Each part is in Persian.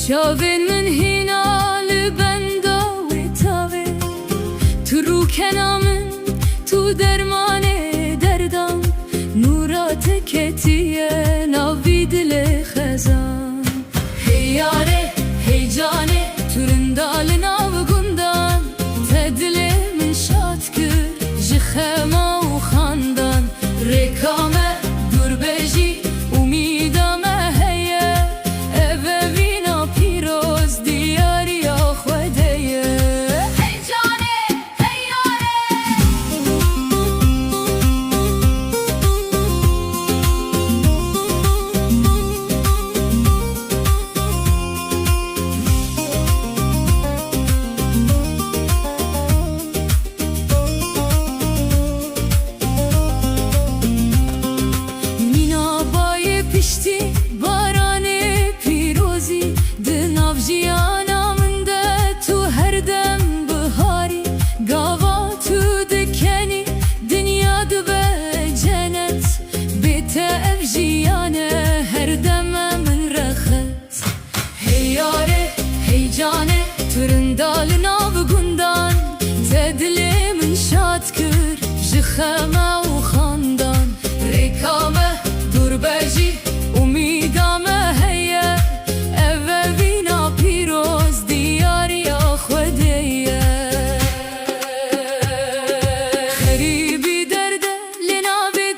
چاوین من هینا لبندا و تاوه تو رو کنامن تو درمان دردم نورات کتیه ناوی دل خزان هیاره هی جانه تورندال ناو گندان تدل من شاد کر جخما و خاندان رکامه دور بجی امیدامه هیه اوه وینا پیروز دیاری آخوده هی جانه هیاره پشتی باران پیروزی دناو جیانا من ده تو هر دم بهاری گاوا تو دکنی دنیا دو به جنت بیت اف جیانه هر دم من رخت هیاره هی جانه تورندال ناو گندان تدل من شاد کر جخما و خاندان ریکامه دور بجی امیدامه هیه اوه وینا پیروز دیاری آخوده خریبی درده لنابی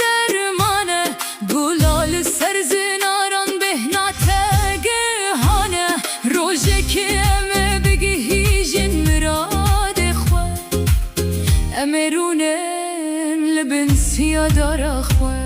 درمانه گلال سرزناران بهنا تگهانه روژه که امه بگی هیجن مراد خواه امرونن لبن سیادار خواه